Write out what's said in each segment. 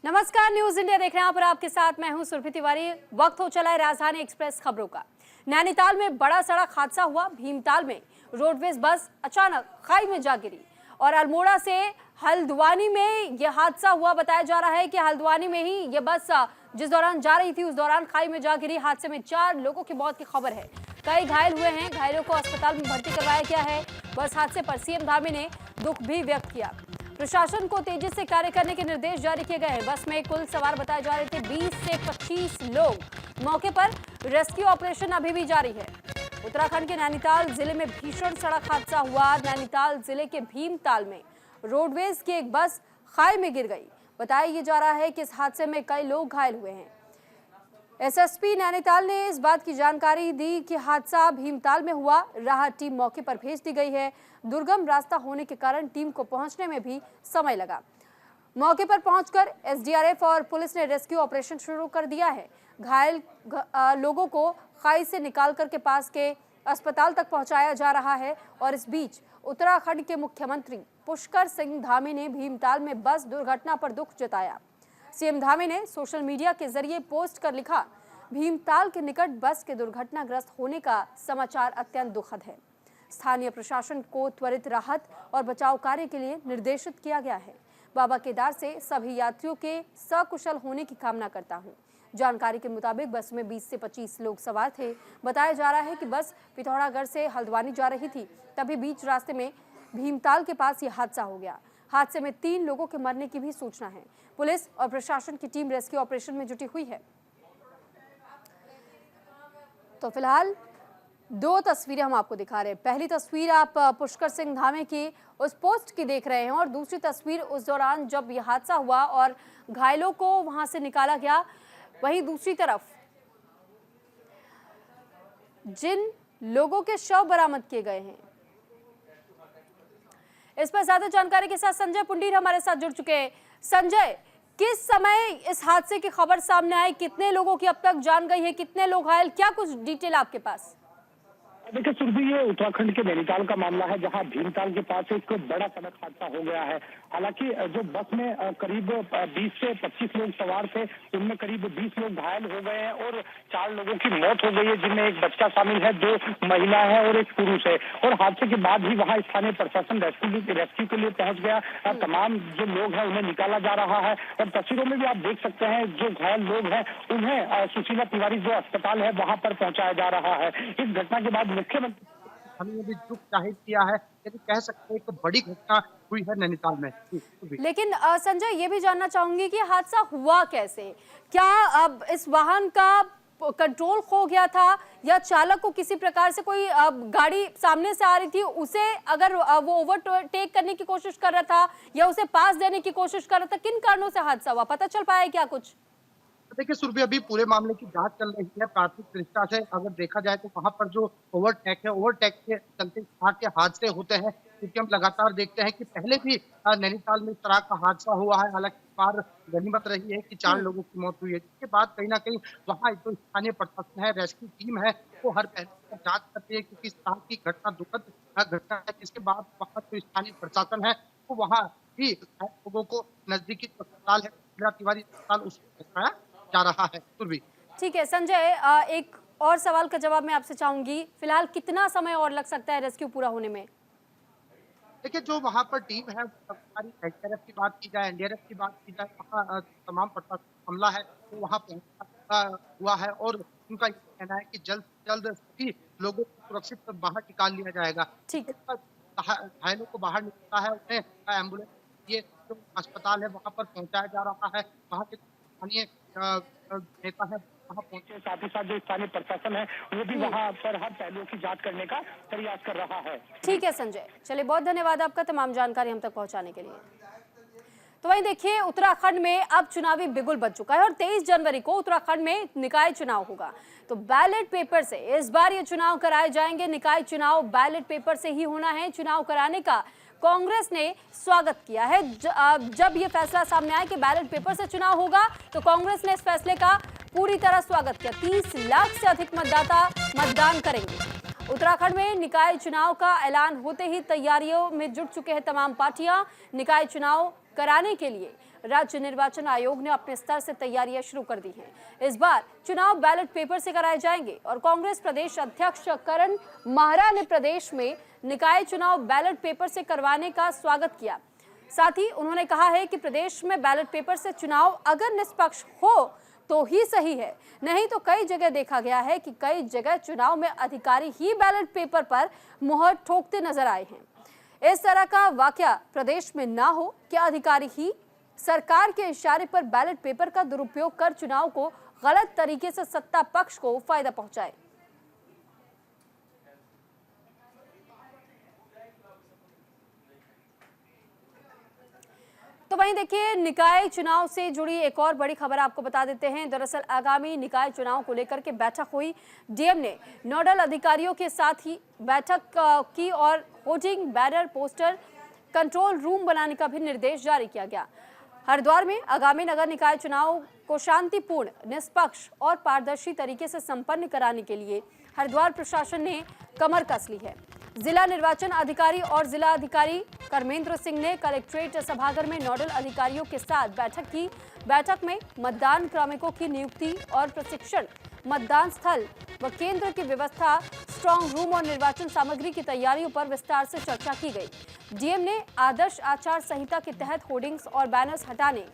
नमस्कार, news India देख रहे हैं आप और आपके साथ मैं हूं सुरभि तिवारी। वक्त हो चला है राजधानी एक्सप्रेस खबरों का। नैनीताल में बड़ा सड़क हादसा हुआ। भीमताल में रोडवेज बस अचानक खाई में जा गिरी और अल्मोड़ा से हल्द्वानी में यह हादसा हुआ। बताया जा रहा है कि हल्द्वानी में ही यह बस जिस दौरान जा रही थी उस दौरान खाई में जा गिरी। हादसे में 4 लोगों की मौत की खबर है। कई घायल हुए हैं। घायलों को अस्पताल में भर्ती करवाया गया है। बस हादसे पर सीएम धामी ने दुख भी व्यक्त किया। प्रशासन को तेजी से कार्य करने के निर्देश जारी किए गए हैं। बस में कुल सवार बताए जा रहे थे 20 से 25 लोग। मौके पर रेस्क्यू ऑपरेशन अभी भी जारी है। उत्तराखंड के नैनीताल जिले में भीषण सड़क हादसा हुआ। नैनीताल जिले के भीमताल में रोडवेज की एक बस खाई में गिर गई। बताया जा रहा है कि इस हादसे में कई लोग घायल हुए हैं। एसएसपी नैनीताल ने इस बात की जानकारी दी कि हादसा भीमताल में हुआ। राहत टीम मौके पर भेज दी गई है। दुर्गम रास्ता होने के कारण टीम को पहुंचने में भी समय लगा। मौके पर पहुंचकर एसडीआरएफ और पुलिस ने रेस्क्यू ऑपरेशन शुरू कर दिया है। घायल लोगों को खाई से निकाल कर के पास के अस्पताल तक पहुंचाया जा रहा है। और इस बीच उत्तराखंड के मुख्यमंत्री पुष्कर सिंह धामी ने भीमताल में बस दुर्घटना पर दुख जताया। सीएम धामी ने सोशल मीडिया के जरिए पोस्ट कर लिखा, भीमताल के निकट बस के दुर्घटनाग्रस्त होने का समाचार अत्यंत दुखद है। स्थानीय प्रशासन को त्वरित राहत और बचाव कार्य के लिए निर्देशित किया गया है। बाबा केदार से सभी यात्रियों के सकुशल होने की कामना करता हूं। जानकारी के मुताबिक बस में 20 से 25 लोग सवार थे। बताया जा रहा है कि बस पिथौरागढ़ से हल्द्वानी जा रही थी। तभी बीच रास्ते में भीमताल के पास यह हादसा हो गया। हादसे में 3 लोगों के मरने की भी सूचना है। पुलिस और प्रशासन की टीम रेस्क्यू ऑपरेशन में जुटी हुई है। तो फिलहाल 2 तस्वीरें हम आपको दिखा रहे हैं। पहली तस्वीर आप पुष्कर सिंह धामी की उस पोस्ट की देख रहे हैं और दूसरी तस्वीर उस दौरान जब यह हादसा हुआ और घायलों को वहां से निकाला गया। वहीं दूसरी तरफ जिन लोगों के शव बरामद किए गए हैं, इस पर ज्यादा जानकारी के साथ संजय पुंडीर हमारे साथ जुड़ चुके हैं। संजय, किस समय इस हादसे की खबर सामने आई? कितने लोगों की अब तक जान गई है? कितने लोग घायल? क्या कुछ डिटेल आपके पास? देखिए सुरभि, ये उत्तराखंड के नैनीताल का मामला है जहां भीमताल के पास एक बड़ा सड़क हादसा हो गया है। हालांकि जो बस में करीब 20 से 25 लोग सवार थे, उनमें करीब 20 लोग घायल हो गए हैं और 4 लोगों की मौत हो गई है, जिनमें एक बच्चा शामिल है, 2 महिला है और एक पुरुष है। और हादसे के बाद ही वहां स्थानीय प्रशासन रेस्क्यू के लिए पहुंच गया। तमाम जो लोग हैं उन्हें निकाला जा रहा है और तस्वीरों में भी आप देख सकते हैं जो घायल लोग हैं उन्हें सुशीला तिवारी जो अस्पताल है वहां पर पहुंचाया जा रहा है। इस घटना के बाद मुख्यमंत्री हमने भी दुख जाहिर किया है, लेकिन कह सकते हैं कि बड़ी घटना हुई है नैनीताल में। लेकिन संजय, ये भी जानना चाहूंगी कि हादसा हुआ कैसे? क्या अब इस वाहन का कंट्रोल खो गया था या चालक को किसी प्रकार से कोई गाड़ी सामने से आ रही थी, उसे अगर वो ओवरटेक करने की कोशिश कर रहा था या उसे पास देने की कोशिश कर रहा था? किन कारणों से हादसा हुआ, पता चल पाया क्या कुछ? देखिए सुरभि, अभी पूरे मामले की जांच चल रही है। प्राथमिक दृष्टया से अगर देखा जाए तो वहां पर जो ओवरटेक के चलते के हादसे होते हैं, क्योंकि हम लगातार देखते हैं कि पहले भी नैनीताल में इस तरह का हादसा हुआ है। हालांकि बार गनीमत रही है कि 4 लोगों की मौत हुई है, जिसके बाद कहीं ना कहीं वहाँ जो स्थानीय प्रशासन है, रेस्क्यू टीम है, वो हर पहलू पर जांच करती है, क्योंकि इस तरह की घटना दुखद घटना है। जिसके बाद वहाँ जो स्थानीय प्रशासन है वो वहाँ भी लोगों को नजदीकी अस्पताल है तिवारी अस्पताल उसको पहुंचाया जा रहा है। ठीक है संजय, एक और सवाल का जवाब मैं आपसे चाहूंगी। फिलहाल कितना समय और लग सकता है रेस्क्यू पूरा होने में? देखिए जो वहाँ पर टीम है, हमारी एसडीआरएफ की बात की जाए, एनडीआरएफ की बात की जाए, वहाँ तमाम प्रशासन अमला है तो वहाँ पहुंचा हुआ है और उनका ये कहना है कि जल्द से जल्द सभी लोगों को सुरक्षित बाहर निकाल लिया जाएगा। ठीक। घायलों को बाहर निकलता है, उन्हें एम्बुलेंस ये जो अस्पताल है वहाँ पर पहुंचाया जा रहा है। वहाँ के स्थानीय नेता है वहाँ पहुंचे, साथ ही साथ जो स्थानीय प्रशासन है वो भी वहां पर हर पहलुओं की जांच करने का प्रयास कर रहा है। ठीक है संजय, चलिए बहुत धन्यवाद आपका तमाम जानकारी हम तक पहुंचाने के लिए। तो वहीं देखिए, उत्तराखंड में अब चुनावी बिगुल बज चुका है और 23 जनवरी को उत्तराखंड में निकाय चुनाव होगा। तो बैलेट पेपर से इस बार ये चुनाव कराए जाएंगे। निकाय चुनाव बैलेट पेपर से ही होना है। चुनाव कराने का कांग्रेस ने स्वागत किया है। जब ये फैसला सामने आया कि बैलेट पेपर से चुनाव होगा तो कांग्रेस ने इस फैसले का पूरी तरह स्वागत किया। 30 लाख से अधिक मतदाता मतदान करेंगे। उत्तराखंड में निकाय चुनाव का ऐलान होते ही तैयारियों में जुट चुके हैं तमाम पार्टियां। निकाय चुनाव कराने के लिए राज्य निर्वाचन आयोग ने अपने स्तर से तैयारियां शुरू कर दी हैं। इस बार चुनाव बैलेट पेपर से कराए जाएंगे और कांग्रेस प्रदेश अध्यक्ष करण माहरा ने प्रदेश में निकाय चुनाव बैलेट पेपर से करवाने का स्वागत किया। साथ ही उन्होंने कहा है कि प्रदेश में बैलेट पेपर से चुनाव अगर निष्पक्ष हो तो ही सही है, नहीं तो कई जगह देखा गया है कि कई जगह चुनाव में अधिकारी ही बैलेट पेपर पर मुहर ठोकते नजर आए हैं। इस तरह का वाकया प्रदेश में ना हो कि अधिकारी ही सरकार के इशारे पर बैलेट पेपर का दुरुपयोग कर चुनाव को गलत तरीके से सत्ता पक्ष को फायदा पहुंचाए। तो वहीं देखिए, निकाय चुनाव से जुड़ी एक और बड़ी खबर आपको बता देते हैं। दरअसल आगामी निकाय चुनाव को लेकर के बैठक हुई। डीएम ने नोडल अधिकारियों के साथ ही बैठक की और hoarding, banner, poster, control room बनाने का भी निर्देश जारी किया गया। हरिद्वार में आगामी नगर निकाय चुनाव को शांतिपूर्ण, निष्पक्ष और पारदर्शी तरीके से संपन्न कराने के लिए हरिद्वार प्रशासन ने कमर कस ली है। जिला निर्वाचन अधिकारी और जिला अधिकारी कर्मेंद्र सिंह ने कलेक्ट्रेट सभागार में नोडल अधिकारियों के साथ बैठक की। बैठक में मतदान कार्मिकों की नियुक्ति और प्रशिक्षण, मतदान स्थल व केंद्र की व्यवस्था, स्ट्रांग रूम और निर्वाचन सामग्री की तैयारियों पर विस्तार से चर्चा की गई। डीएम ने आदर्श आचार संहिता के तहत होर्डिंग्स और बैनर्स हटाने,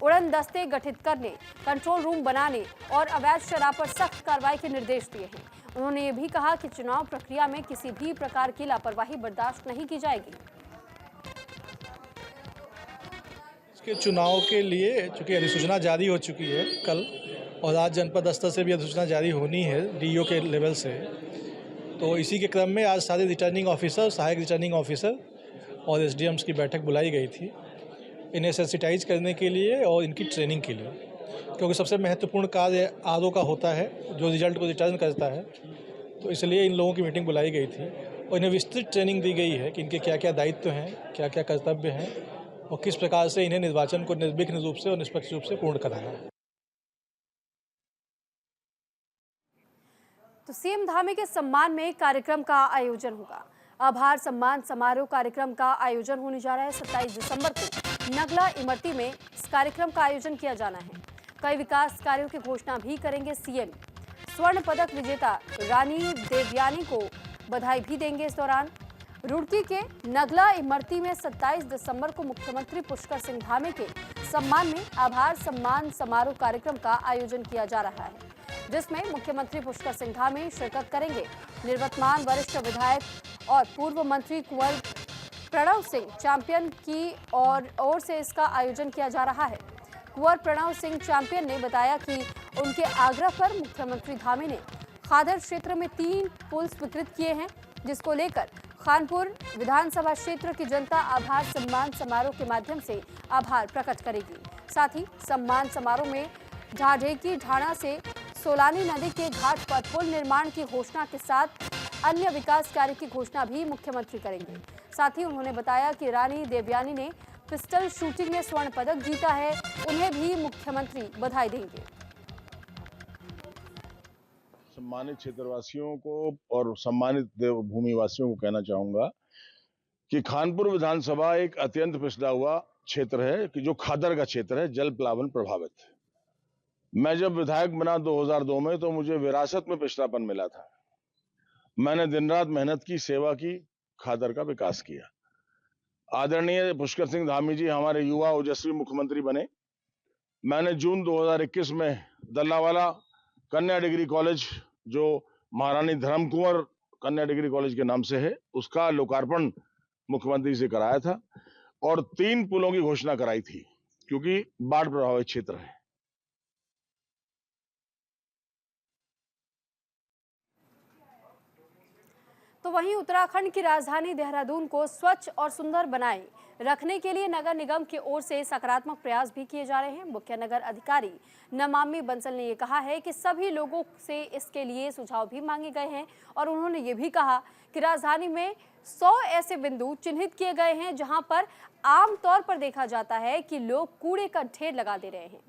उड़न दस्ते गठित करने, कंट्रोल रूम बनाने और अवैध शराब पर सख्त कार्रवाई के निर्देश दिए हैं। उन्होंने ये भी कहा कि चुनाव प्रक्रिया में किसी भी प्रकार की लापरवाही बर्दाश्त नहीं की जाएगी। इसके चुनाव के लिए चूंकि अधिसूचना जारी हो चुकी है कल, और आज जनपद स्तर से भी अधिसूचना जारी होनी है डीईओ के लेवल से, तो इसी के क्रम में आज सारे रिटर्निंग ऑफिसर, सहायक रिटर्निंग ऑफिसर और एसडीएम्स की बैठक बुलाई गई थी इन्हें सेंसिटाइज करने के लिए और इनकी ट्रेनिंग के लिए, क्योंकि सबसे महत्वपूर्ण कार्य आरओ का होता है जो रिजल्ट को रिटर्न करता है। तो इसलिए इन लोगों की मीटिंग बुलाई गई थी और इन्हें विस्तृत ट्रेनिंग दी गई है कि इनके क्या क्या दायित्व हैं, क्या क्या कर्तव्य हैं और किस प्रकार से इन्हें निर्वाचन को निर्विघ्न रूप से और निष्पक्ष रूप से पूर्ण कराना है। तो सीएम धामी के सम्मान में कार्यक्रम का आयोजन होगा। आभार सम्मान समारोह कार्यक्रम का आयोजन होने जा रहा है। 27 दिसंबर को नगला इमरती में इस कार्यक्रम का आयोजन किया जाना है। कई विकास कार्यों की घोषणा भी करेंगे सीएम। स्वर्ण पदक विजेता रानी देवयानी को बधाई भी देंगे। इस दौरान रुड़की के नगला इमरती में 27 दिसंबर को मुख्यमंत्री पुष्कर सिंह धामी के सम्मान में आभार सम्मान समारोह कार्यक्रम का आयोजन किया जा रहा है, जिसमें मुख्यमंत्री पुष्कर सिंह धामी शिरकत करेंगे। निवर्तमान वरिष्ठ विधायक और पूर्व मंत्री कुंवर प्रणव सिंह चैंपियन की ओर से इसका आयोजन किया जा रहा है। कुंवर प्रणव सिंह चैंपियन ने बताया कि उनके आग्रह पर मुख्यमंत्री धामी ने खादर क्षेत्र में 3 पुल स्वीकृत किए हैं, जिसको लेकर खानपुर विधानसभा क्षेत्र की जनता आभार सम्मान समारोह के माध्यम से आभार प्रकट करेगी। साथ ही सम्मान समारोह में ढाढेकी ढाणा से सोलानी नदी के घाट पर पुल निर्माण की घोषणा के साथ अन्य विकास कार्य की घोषणा भी मुख्यमंत्री करेंगे। साथ ही उन्होंने बताया कि रानी देवयानी ने पिस्टल शूटिंग में स्वर्ण पदक जीता है, उन्हें भी मुख्यमंत्री बधाई देंगे। सम्मानित क्षेत्रवासियों को और सम्मानित देवभूमि वासियों को कहना चाहूंगा कि खानपुर विधानसभा एक अत्यंत पिछड़ा हुआ क्षेत्र है कि जो खादर का क्षेत्र है, जल प्लावन प्रभावित है। मैं जब विधायक बना 2002 में तो मुझे विरासत में पिछड़ापन मिला था। मैंने दिन रात मेहनत की, सेवा की, खादर का विकास किया। आदरणीय पुष्कर सिंह धामी जी हमारे युवा ओजस्वी मुख्यमंत्री बने। मैंने जून 2021 में दल्लावाला कन्या डिग्री कॉलेज, जो महारानी धर्म कुंवर कन्या डिग्री कॉलेज के नाम से है, उसका लोकार्पण मुख्यमंत्री से कराया था और 3 पुलों की घोषणा कराई थी, क्योंकि बाढ़ प्रभावित क्षेत्र है। तो वहीं उत्तराखंड की राजधानी देहरादून को स्वच्छ और सुंदर बनाए रखने के लिए नगर निगम की ओर से सकारात्मक प्रयास भी किए जा रहे हैं। मुख्य नगर अधिकारी नमामि बंसल ने ये कहा है कि सभी लोगों से इसके लिए सुझाव भी मांगे गए हैं और उन्होंने ये भी कहा कि राजधानी में 100 ऐसे बिंदु चिन्हित किए गए हैं जहां पर आमतौर पर देखा जाता है कि लोग कूड़े का ढेर लगा दे रहे हैं।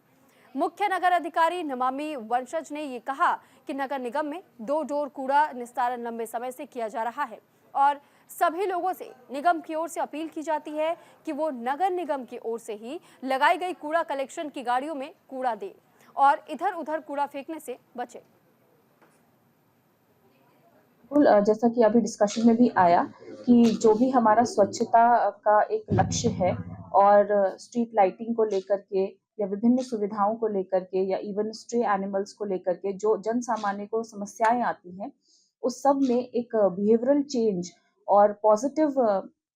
मुख्य नगर अधिकारी नमामि वंशज ने ये कहा कि नगर निगम में 2 डोर कूड़ा निस्तारण लंबे समय से किया जा रहा है और सभी लोगों से निगम की ओर से अपील की जाती है कि वो नगर निगम की ओर से ही लगाई गई कूड़ा कलेक्शन की गाड़ियों में कूड़ा दे और इधर उधर कूड़ा फेंकने से बचे। बिल्कुल, जैसा कि अभी डिस्कशन में भी आया कि जो भी हमारा स्वच्छता का एक लक्ष्य है और स्ट्रीट लाइटिंग को लेकर के या विभिन्न सुविधाओं को लेकर के या इवन स्ट्रे एनिमल्स को लेकर के जो जन सामान्य को समस्याएं आती हैं, उस सब में एक बिहेवियरल चेंज और पॉजिटिव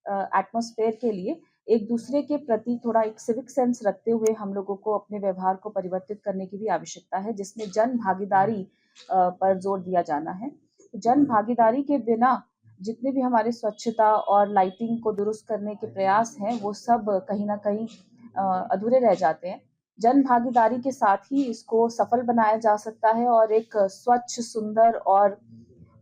एटमॉस्फेयर के लिए एक दूसरे के प्रति थोड़ा एक सिविक सेंस रखते हुए हम लोगों को अपने व्यवहार को परिवर्तित करने की भी आवश्यकता है, जिसमें जन भागीदारी पर जोर दिया जाना है। जन भागीदारी के बिना जितने भी हमारे स्वच्छता और लाइटिंग को दुरुस्त करने के प्रयास हैं, वो सब कहीं ना कहीं अधूरे रह जाते हैं। जन भागीदारी के साथ ही इसको सफल बनाया जा सकता है और एक स्वच्छ, सुंदर और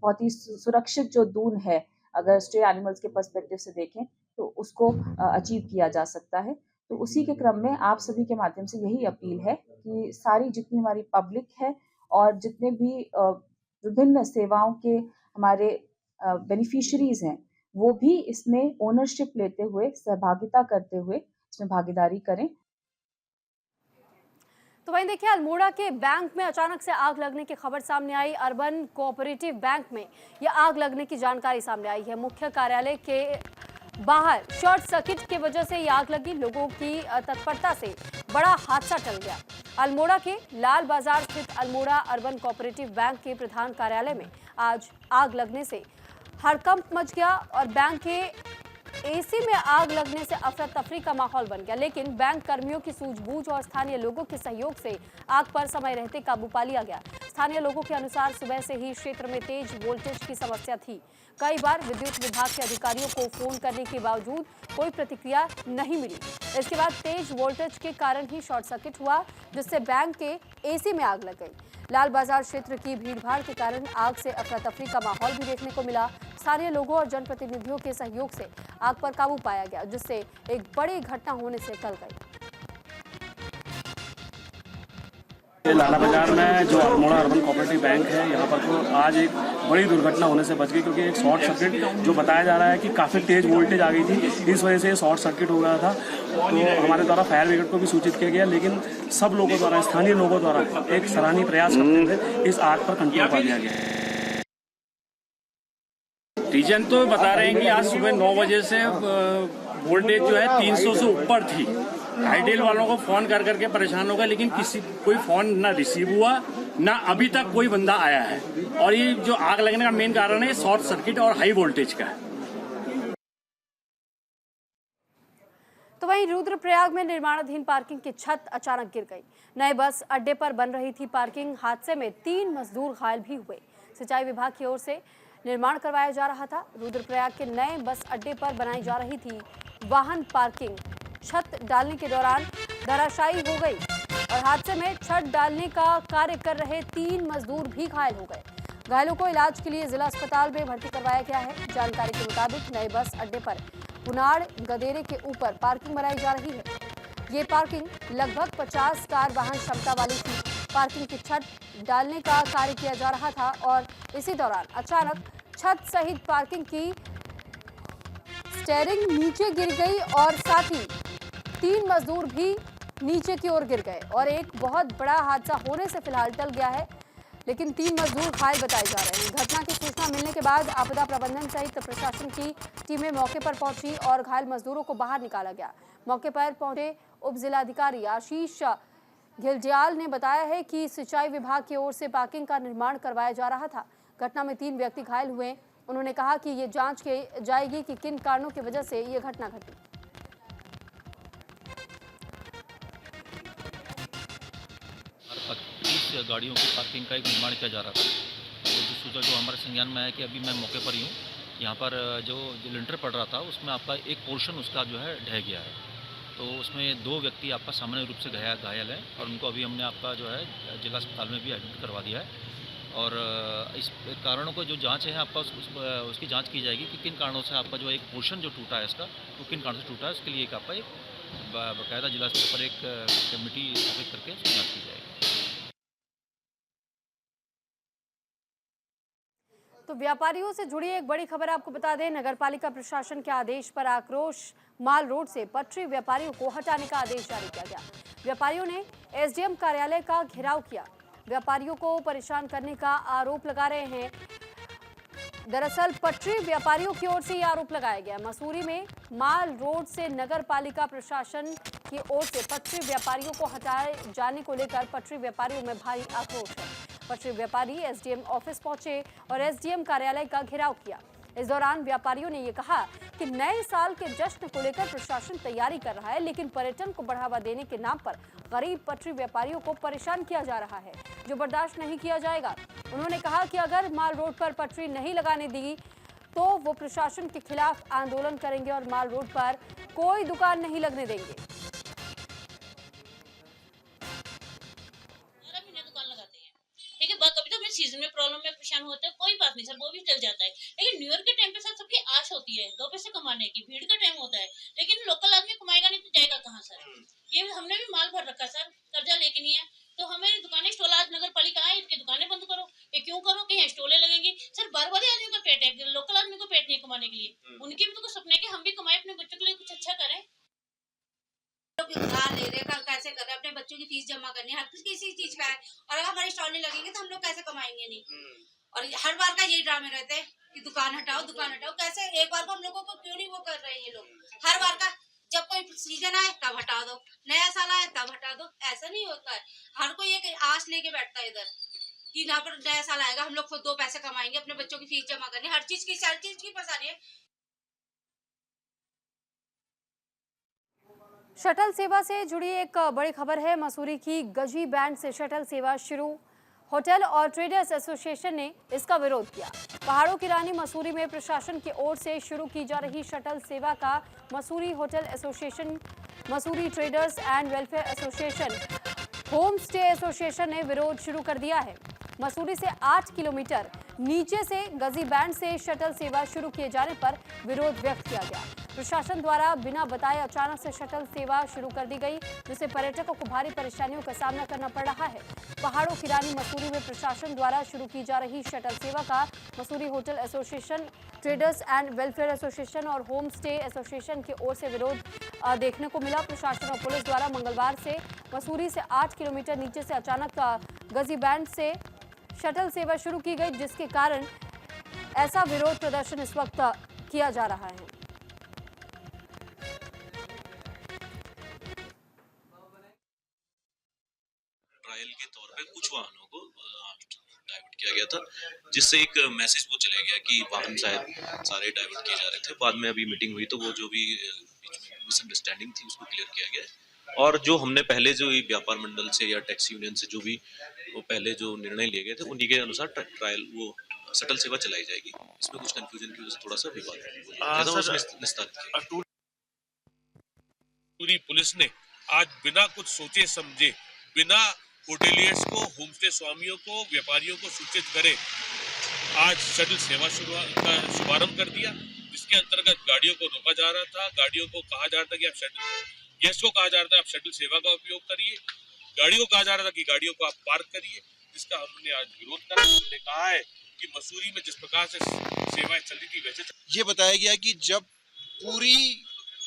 बहुत ही सुरक्षित जो दून है, अगर स्ट्रे एनिमल्स के पर्सपेक्टिव से देखें तो उसको अचीव किया जा सकता है। तो उसी के क्रम में आप सभी के माध्यम से यही अपील है कि सारी जितनी हमारी पब्लिक है और जितने भी विभिन्न सेवाओं के हमारे बेनिफिशियरीज हैं, वो भी इसमें ओनरशिप लेते हुए, सहभागिता करते हुए इसमें भागीदारी करें। तो वहीं देखिए, अल्मोड़ा के बैंक में अचानक से आग लगने की खबर सामने आई। अर्बन कोऑपरेटिव बैंक में यह आग लगने की जानकारी सामने आई है। मुख्य कार्यालय के बाहर शॉर्ट सर्किट की वजह से ये आग लगी। लोगों की तत्परता से बड़ा हादसा टल गया। अल्मोड़ा के लाल बाजार स्थित अल्मोड़ा अर्बन कोऑपरेटिव बैंक के प्रधान कार्यालय में आज आग लगने से हड़कंप मच गया और बैंक के एसी में आग लगने से अफरा तफरी का माहौल बन गया। लेकिन बैंक कर्मियों की सूझबूझ और स्थानीय लोगों के सहयोग से आग पर समय रहते काबू पा लिया गया। स्थानीय लोगों के अनुसार सुबह से ही क्षेत्र में तेज वोल्टेज की समस्या थी। कई बार विद्युत विभाग के अधिकारियों को फोन करने के बावजूद कोई प्रतिक्रिया नहीं मिली। इसके बाद तेज वोल्टेज के कारण ही शॉर्ट सर्किट हुआ, जिससे बैंक के एसी में आग लग गई। लाल बाजार क्षेत्र की भीड़भाड़ के कारण आग से अफरा तफरी का माहौल भी देखने को मिला। स्थानीय लोगों और जनप्रतिनिधियों के सहयोग से आग पर काबू पाया गया, जिससे एक बड़ी घटना होने से टल गई। लाला बाजार में जो अल्मोड़ा अर्बन कोऑपरेटिव बैंक है, यहाँ पर तो आज एक बड़ी दुर्घटना होने से बच गई, क्योंकि एक शॉर्ट सर्किट जो बताया जा रहा है कि काफ़ी तेज वोल्टेज आ गई थी, इस वजह से शॉर्ट सर्किट हो गया था। तो हमारे द्वारा फायर ब्रिगेड को भी सूचित किया गया, लेकिन सब लोगों द्वारा, स्थानीय लोगों द्वारा एक सराहनीय प्रयास करते हुए इस आग पर कंट्रोल पा लिया गया। रीजन तो बता रहे हैं कि आज सुबह 9 बजे से वोल्टेज जो है 300 से ऊपर थी। आइडियल वालों को फोन कर करके परेशान हो गए, लेकिन कोई फोन ना रिसीव हुआ, ना अभी तक कोई बंदा आया है। और ये जो आग लगने का मेन कारण है शॉर्ट सर्किट और हाई वोल्टेज का है। तो वहीं रुद्रप्रयाग में निर्माणाधीन पार्किंग की छत अचानक गिर गई। नए बस अड्डे पर बन रही थी पार्किंग। हादसे में 3 मजदूर घायल भी हुए। सिंचाई विभाग की ओर से निर्माण करवाया जा रहा था। रुद्रप्रयाग के नए बस अड्डे पर बनाई जा रही थी वाहन पार्किंग। छत डालने के दौरान धराशायी हो गई और हादसे में छत डालने का कार्य कर रहे 3 मजदूर भी घायल हो गए। घायलों को इलाज के लिए जिला अस्पताल में भर्ती करवाया गया है। जानकारी के मुताबिक नए बस अड्डे पर पुनाड़ गदेरे के ऊपर पार्किंग बनाई जा रही है। ये पार्किंग लगभग 50 कार वाहन क्षमता वाली थी। पार्किंग की छत डालने का कार्य किया जा रहा था और इसी दौरान अचानक छत सहित पार्किंग की स्टेयरिंग नीचे गिर गई और साथ ही 3 मजदूर भी नीचे की ओर गिर गए और एक बहुत बड़ा हादसा होने से फिलहाल टल गया है, लेकिन 3 मजदूर घायल बताए जा रहे हैं। घटना की सूचना मिलने के बाद आपदा प्रबंधन सहित प्रशासन की टीमें मौके पर पहुंची और घायल मजदूरों को बाहर निकाला गया। मौके पर पहुंचे उप जिलाधिकारी आशीष घिल्डियाल ने बताया है कि सिंचाई विभाग की ओर से पार्किंग का निर्माण करवाया जा रहा था। घटना में 3 व्यक्ति घायल हुए। उन्होंने कहा कि ये जांच की जाएगी कि किन कारणों की वजह से ये घटना घटी। 30 गाड़ियों की पार्किंग का एक निर्माण किया जा रहा था। तो जिस सूचना जो हमारे संज्ञान में है कि अभी मैं मौके पर ही हूँ। यहाँ पर जो लिंटर पड़ रहा था उसमें आपका एक पोर्शन उसका जो है ढह गया है। तो उसमें 2 व्यक्ति आपका सामान्य रूप से घायल हैं और उनको अभी हमने आपका जो है जिला अस्पताल में भी एडमिट करवा दिया है। और इस कारणों को जो जांच है आपका उसकी जांच की जाएगी कि किन कारणों से आपका जो एक पोर्शन जो टूटा है इसका वो किन कारणों से टूटा है। उसके लिए एक आपका एक बाकायदा जिला स्तर पर एक कमेटी स्थापित करके उसकी जाँच की जाएगी। तो व्यापारियों से जुड़ी एक बड़ी खबर आपको बता दें, नगरपालिका प्रशासन के आदेश पर आक्रोश, माल रोड से पटरी व्यापारियों को हटाने का आदेश जारी किया गया। व्यापारियों ने एसडीएम कार्यालय का घेराव किया, व्यापारियों को परेशान करने का आरोप लगा रहे हैं। दरअसल पटरी व्यापारियों की ओर से यह आरोप लगाया गया। मसूरी में माल रोड से नगर पालिका प्रशासन की ओर से पटरी व्यापारियों को हटाए जाने को लेकर पटरी व्यापारियों में भारी आक्रोश है। पटरी व्यापारी एसडीएम ऑफिस पहुंचे और एसडीएम कार्यालय का घेराव किया। इस दौरान व्यापारियों ने यह कहा कि नए साल के जश्न को लेकर प्रशासन तैयारी कर रहा है, लेकिन पर्यटन को बढ़ावा देने के नाम पर गरीब पटरी व्यापारियों को परेशान किया जा रहा है, जो बर्दाश्त नहीं किया जाएगा। उन्होंने कहा कि अगर माल रोड पर पटरी नहीं लगाने दी तो वो प्रशासन के खिलाफ आंदोलन करेंगे और माल रोड पर कोई दुकान नहीं लगने देंगे। कभी तो हमें सीजन में प्रॉब्लम में परेशान होता है, कोई बात नहीं सर, वो भी चल जाता है। लेकिन न्यू ईयर के टाइम पे सर सबकी आश होती है 2 पैसे कमाने की, भीड़ का टाइम होता है, लेकिन लोकल आदमी कमाएगा नहीं तो जाएगा कहाँ सर। ये हमने भी माल भर रखा सर, कर्जा लेके नहीं है तो हमें दुकानें स्टॉल, आज नगर पालिका आए इनकी दुकानें बंद करो, ये क्यों करो कि यहाँ स्टॉलें लगेंगी सर। बरबादी आदमी का पेट है, लोकल आदमी को पेट नहीं कमाने के लिए। उनके भी तो कुछ सपने कि हम भी कमाए, अपने बच्चों के लिए कुछ अच्छा करें। लोग उधार ले रहे हैं, कैसे कर रहे हैं, अपने बच्चों की फीस जमा करनी है, हर किसी चीज का है। और अगर हमारी स्टॉल नहीं लगेंगे तो हम लोग कैसे कमाएंगे नहीं। और हर बार का यही ड्रामे रहते हैं कि दुकान हटाओ दुकान हटाओ। कैसे एक बार को हम लोगों को क्यों नहीं वो कर रहे हैं ये लोग। हर बार का जब कोई सीजन आए तब हटा दो, नया साल आए तब हटा दो, ऐसा नहीं होता है। हर कोई एक आश लेके बैठता है इधर कि यहाँ पर नया साल आएगा, हम लोग खुद 2 पैसे कमाएंगे, अपने बच्चों की फीस जमा करनी, हर चीज की परेशानी है। शटल सेवा से जुड़ी एक बड़ी खबर है। मसूरी की गजी बैंड से शटल सेवा शुरू, होटल और ट्रेडर्स एसोसिएशन ने इसका विरोध किया। पहाड़ों की रानी मसूरी में प्रशासन की ओर से शुरू की जा रही शटल सेवा का Mussoorie hotel association, Mussoorie traders and welfare association, home stay association ने विरोध शुरू कर दिया है। मसूरी से 8 किलोमीटर नीचे से गजी बैंड से शटल सेवा शुरू किए जाने पर विरोध व्यक्त किया गया। प्रशासन द्वारा बिना बताए अचानक से शटल सेवा शुरू कर दी गई, जिससे पर्यटकों को भारी परेशानियों का सामना करना पड़ रहा है। पहाड़ों की रानी मसूरी में प्रशासन द्वारा शुरू की जा रही शटल सेवा का Mussoorie hotel association, traders and welfare association और होम स्टे एसोसिएशन की ओर से विरोध देखने को मिला। प्रशासन और पुलिस द्वारा मंगलवार से मसूरी से 8 किलोमीटर नीचे से अचानक गजी बैंड से शटल सेवा शुरू की गई, जिसके कारण ऐसा विरोध प्रदर्शन इस वक्त किया जा रहा है। ट्रायल के तौर पे कुछ वाहनों को डाइवर्ट किया गया था, जिससे एक मैसेज वो चला गया कि वाहन शायद सारे डाइवर्ट किए जा रहे थे। बाद में अभी मीटिंग हुई तो वो जो भी मिसअंडरस्टैंडिंग थी उसको क्लियर किया गया। और जो हमने पहले जो व्यापार मंडल से या टैक्सी यूनियन से जो भी वो पहले जो निर्णय लिए गए थे उन्हीं के अनुसार ट्रायल वो शटल सेवा चलाई जाएगी। इसमें कुछ कंफ्यूजन की वजह से थोड़ा सा विवाद निस्तारित। पूरी पुलिस ने आज बिना कुछ सोचे समझे, बिना होटेलियर्स को, होमस्टे स्वामियों को, व्यापारियों को सूचित करे, आज शटल सेवा का शुभारंभ कर दिया, जिसके अंतर्गत गाड़ियों को रोका जा रहा था। गाड़ियों को कहा जा रहा था कि आप शटल, गेस्ट को कहा जा रहा था आप शटल सेवा का उपयोग करिए, गाड़ियों को कहा जा रहा था कि गाड़ियों को आप पार्क करिए, जिसका हमने आज विरोध करा। हमने कहा है कि मसूरी में जिस प्रकार से सेवाएं चल रही थी वैसे ये बताया गया कि जब पूरी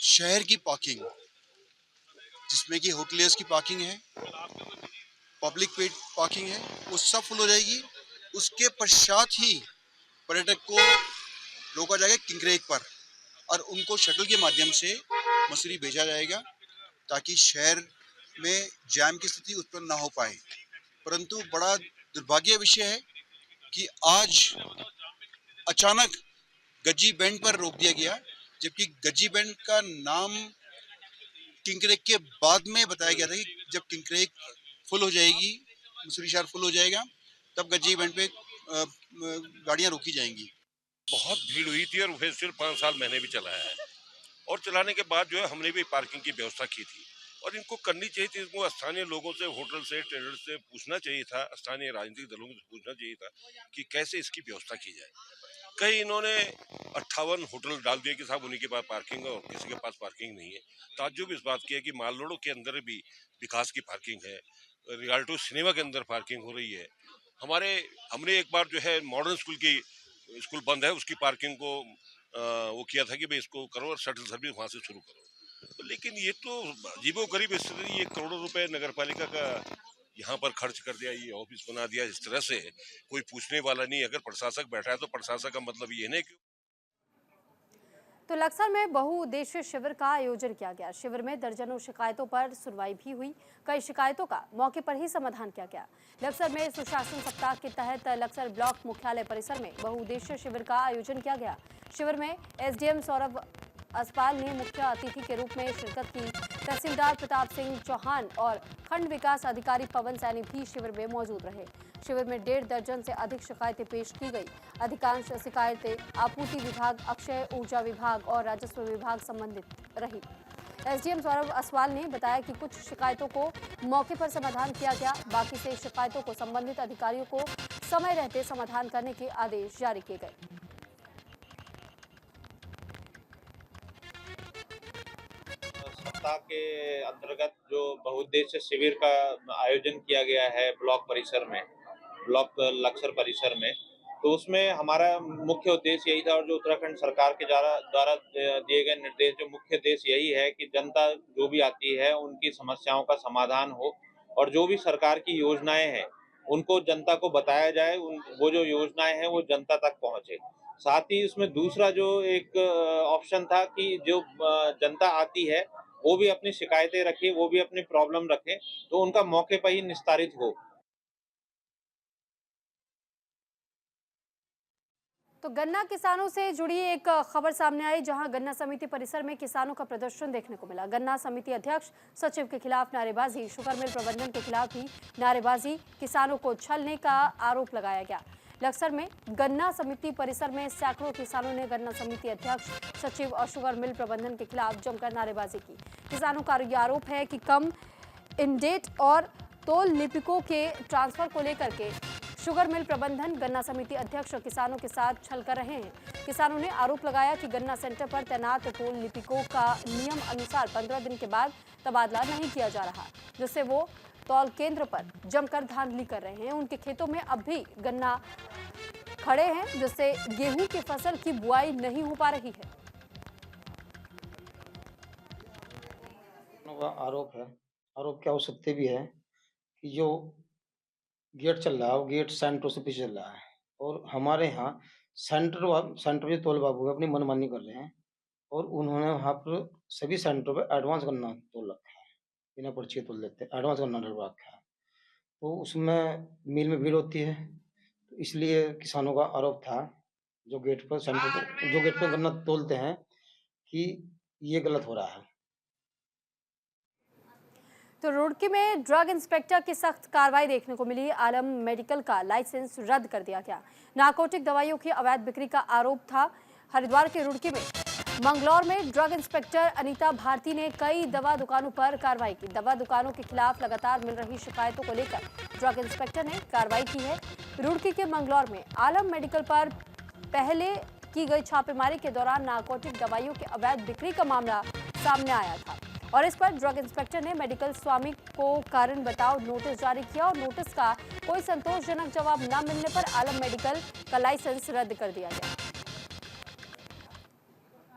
शहर की पार्किंग, जिसमें कि होटलियर्स की पार्किंग है, पब्लिक पेड पार्किंग है, वो सब फुल हो जाएगी। उसके पश्चात ही पर्यटक को रोका जाएगा किंगरेक पर और उनको शटल के माध्यम से मसूरी भेजा जाएगा, ताकि शहर में जाम की स्थिति उत्पन्न ना हो पाए। परंतु बड़ा दुर्भाग्य विषय है कि आज अचानक गजी बैंड पर रोक दिया गया, जबकि गजी बैंड का नाम किंगरेक के बाद में बताया गया था कि जब किंगरेक फुल हो जाएगी, मसूरी शहर फुल हो जाएगा, तब गजी बैंड पे गाड़ियां रोकी जाएंगी। बहुत भीड़ हुई थी और वह सिर्फ 5 साल मैंने भी चलाया है, और चलाने के बाद जो है हमने भी पार्किंग की व्यवस्था की थी। और इनको करनी चाहिए थी, इनको स्थानीय लोगों से, होटल से, ट्रेडर से पूछना चाहिए था, स्थानीय राजनीतिक दलों से पूछना चाहिए था कि कैसे इसकी व्यवस्था की जाए। कहीं इन्होंने 58 होटल डाल दिए कि साहब उन्हीं के पास पार्किंग है और किसी के पास पार्किंग नहीं है। ताज्जुब इस बात की है कि माल रोड के अंदर भी विकास की पार्किंग है, रियाल्टो सिनेमा के अंदर पार्किंग हो रही है। हमने एक बार जो है मॉडर्न स्कूल की स्कूल बंद है उसकी पार्किंग को वो किया था कि भाई इसको करो और शटल सर्विस वहां से शुरू करो। लेकिन ये तो अजीबोगरीब स्थिति, ये करोड़ों रुपए नगर पालिका का यहाँ पर खर्च कर दिया, ये ऑफिस बना दिया इस तरह से, कोई पूछने वाला नहीं। अगर प्रशासक बैठा है तो प्रशासक का मतलब ये नहीं कि तो लक्सर में बहुउद्देशीय शिविर का आयोजन किया गया। शिविर में दर्जनों शिकायतों पर सुनवाई भी हुई। कई शिकायतों का मौके पर ही समाधान किया गया। लक्सर में सुशासन सप्ताह के तहत लक्सर ब्लॉक मुख्यालय परिसर में बहुउद्देशीय शिविर का आयोजन किया गया। शिविर में एसडीएम सौरभ असपाल ने मुख्य अतिथि के रूप में शिरकत की। तहसीलदार प्रताप सिंह चौहान और खंड विकास अधिकारी पवन सैनी भी शिविर में मौजूद रहे। शिविर में 1.5 दर्जन से अधिक शिकायतें पेश की गई। अधिकांश शिकायतें आपूर्ति विभाग, अक्षय ऊर्जा विभाग और राजस्व विभाग संबंधित रही। एसडीएम सौरभ असवाल ने बताया कि कुछ शिकायतों को मौके पर समाधान किया गया, बाकी से शिकायतों को संबंधित अधिकारियों को समय रहते समाधान करने के आदेश जारी किए गए। सप्ताह के अंतर्गत जो बहुउद्देशीय शिविर का आयोजन किया गया है ब्लॉक परिसर में, ब्लॉक लक्सर परिसर में, तो उसमें हमारा मुख्य उद्देश्य यही था और जो उत्तराखंड सरकार के द्वारा दिए गए निर्देश, जो मुख्य उद्देश्य यही है कि जनता जो भी आती है उनकी समस्याओं का समाधान हो और जो भी सरकार की योजनाएं हैं उनको जनता को बताया जाए, वो जो योजनाएं हैं वो जनता तक पहुंचे। साथ ही उसमें दूसरा जो एक ऑप्शन था कि जो जनता आती है वो भी अपनी शिकायतें रखे, वो भी अपनी प्रॉब्लम रखें, तो उनका मौके पर ही निस्तारित हो। तो गन्ना किसानों से जुड़ी एक खबर सामने आई, जहां गन्ना समिति परिसर में किसानों का प्रदर्शन देखने को मिला। गन्ना समिति अध्यक्ष सचिव के खिलाफ नारेबाजी, शुगर मिल प्रबंधन के खिलाफ भी नारेबाजी, किसानों को छलने का आरोप लगाया गया। लक्सर में गन्ना समिति परिसर में सैकड़ों किसानों ने गन्ना समिति अध्यक्ष, सचिव और शुगर मिल प्रबंधन के खिलाफ जमकर नारेबाजी की। किसानों का यह आरोप है कि कम इंडेट और तोल लिपिकों के ट्रांसफर को लेकर के शुगर मिल प्रबंधन, गन्ना समिति अध्यक्ष किसानों के साथ छल कर रहे हैं। किसानों ने आरोप लगाया कि गन्ना सेंटर पर तैनात तोल लिपिकों का नियम अनुसार 15 दिन के बाद तबादला नहीं किया जा रहा, जिससे वो तौल केंद्र पर जमकर धांधली कर रहे हैं। उनके खेतों में अब भी गन्ना खड़े हैं, जिससे गेहूं की फसल की बुआई नहीं हो पा रही है। आरोप क्या हो सकते भी है कि जो गेट चल रहा है वो गेट सेंटर से पीछे चल रहा है और हमारे यहाँ सेंटर जो तोल बाबू है अपनी मनमानी कर रहे हैं और उन्होंने वहाँ पर सभी सेंटर पर एडवांस गन्ना तोल रखा है, बिना पर्ची तोल देते एडवांस गन्ना डलवा रखा है। तो उसमें मिल में भीड़ होती है, तो इसलिए किसानों का आरोप था जो गेट पर गन्ना तोलते हैं कि ये गलत हो रहा है। तो रुड़की में ड्रग इंस्पेक्टर की सख्त कार्रवाई देखने को मिली। आलम मेडिकल का लाइसेंस रद्द कर दिया गया। नारकोटिक दवाइयों की अवैध बिक्री का आरोप था। हरिद्वार के रुड़की में मंगलौर में ड्रग इंस्पेक्टर अनीता भारती ने कई दवा दुकानों पर कार्रवाई की। दवा दुकानों के खिलाफ लगातार मिल रही शिकायतों को लेकर ड्रग इंस्पेक्टर ने कार्रवाई की है। रुड़की के मंगलौर में आलम मेडिकल पर पहले की गई छापेमारी के दौरान नारकोटिक दवाइयों की अवैध बिक्री का मामला सामने आया था और इस पर ड्रग इंस्पेक्टर ने मेडिकल स्वामी को कारण बताओ नोटिस जारी किया और नोटिस का कोई संतोषजनक जवाब न मिलने पर आलम मेडिकल का लाइसेंस रद्द कर दिया गया।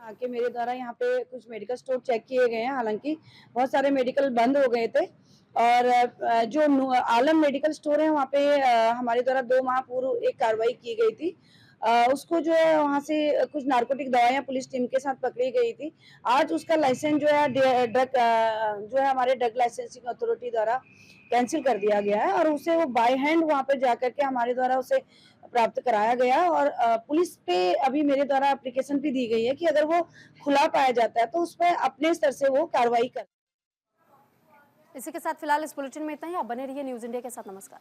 आके मेरे द्वारा यहाँ पे कुछ मेडिकल स्टोर चेक किए गए हैं, हालांकि बहुत सारे मेडिकल बंद हो गए थे और जो आलम मेडिकल स्टोर है वहाँ पे हमारे द्वारा 2 माह पूर्व एक कार्रवाई की गई थी। उसको जो है वहाँ से कुछ नारकोटिक दवाइयाँ पुलिस टीम के साथ पकड़ी गई थी। आज उसका लाइसेंस जो है ड्रग जो है हमारे ड्रग लाइसेंसिंग अथॉरिटी द्वारा कैंसिल कर दिया गया है और उसे वो बाय हैंड वहाँ पे जाकर के हमारे द्वारा उसे प्राप्त कराया गया और पुलिस पे अभी मेरे द्वारा एप्लीकेशन भी दी गई है कि अगर वो खुला पाया जाता है तो उस पर अपने स्तर से वो कार्रवाई कर। इसी के साथ फिलहाल इस बुलेटिन में इतना ही। आप बने रहिए न्यूज इंडिया के साथ। नमस्कार।